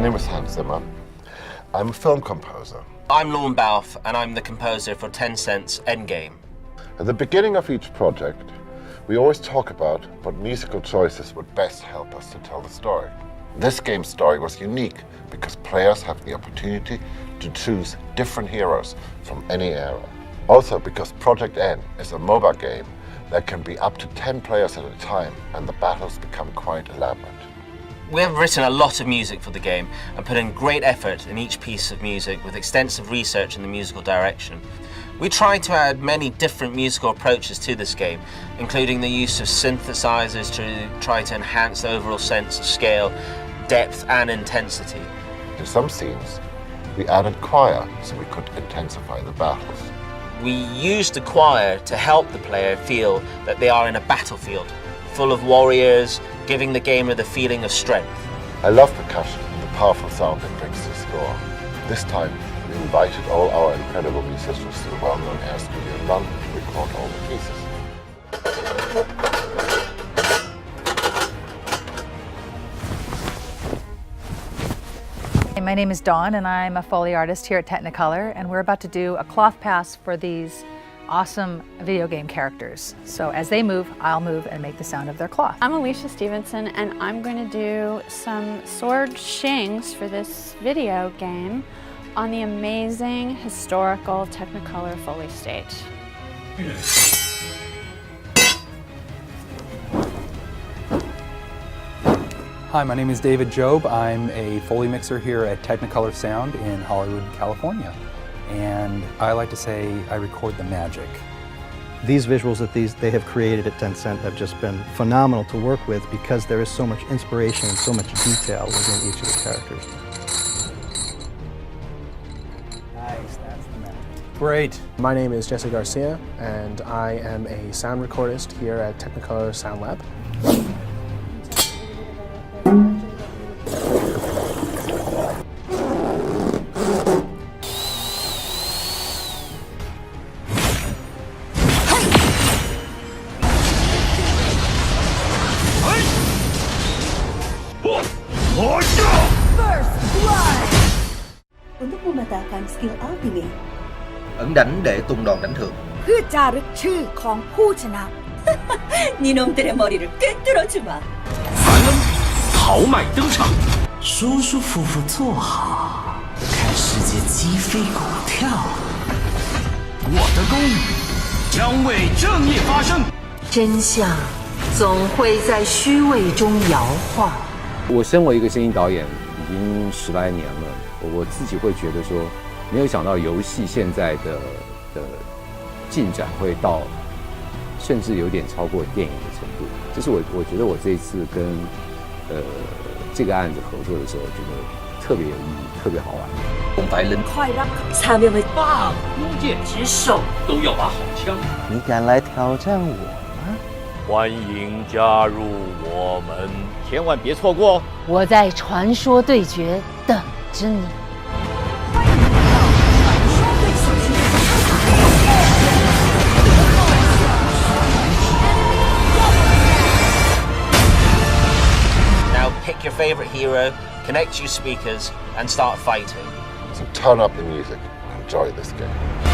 name is Hans Zimmer. I'm a film composer. I'm Lorne Balfe, and I'm the composer for Tencent's Endgame. At the beginning of each project, we always talk about what musical choices would best help us to tell the story. This game's story was unique because players have the opportunity to choose different heroes from any era. Also because Project N is a mobile game that can be up to 10 players at a time, and the battles become quite elaborate. We have written a lot of music for the game and put in great effort in each piece of music with extensive research in the musical direction. We tried to add many different musical approaches to this game, including the use of synthesizers to try to enhance the overall sense of scale, depth and intensity. In some scenes, we added choir so we could intensify the battles. We used the choir to help the player feel that they are in a battlefield, full of warriors, giving the gamer the feeling of strength. I love percussion and the powerful sound it brings to the score. This time, we invited all our incredible musicians to the well-known Air Studio in London to record all the pieces. My name is Dawn, and I'm a Foley artist here at Technicolor, and we're about to do a cloth pass for these awesome video game characters. So as they move, I'll move and make the sound of their cloth. I'm Alicia Stevenson, and I'm going to do some sword shings for this video game on the amazing historical Technicolor Foley stage. Hi, my name is David Job. I'm a Foley mixer here at Technicolor Sound in Hollywood, California. And I like to say I record the magic. These visuals that they have created at Tencent have just been phenomenal to work with because there is so much inspiration and so much detail within each of the characters. Nice, that's the magic. Great. My name is Jesse Garcia, and I am a sound recordist here at Technicolor Sound Lab. Untuk mematahkan skill ultimate. Ẩn đánh để tung đòn đánh thưởng. เพื่อจารึกชื่อของผู้ชนะ 니놈들의 머리를 꿰뚫어주마. 凡恩豪迈登场，舒舒服服坐好，看世界鸡飞狗跳。我的公义将为正义发声。真相总会在虚伪中摇晃。我身为一个声音导演，已经10来年了，我自己会觉得说，没有想到游戏现在的进展会到，甚至有点超过电影的程度。这是我觉得我这一次跟这个案子合作的时候，觉得特别有意义，特别好玩。红白人快让사명을 霸弓箭之手都要把好枪。你敢来挑战我吗？欢迎加入我们，千万别错过哦！我在传说对决等着你。Now pick your favorite hero, connect your speakers, and start fighting. So turn up the music and enjoy this game.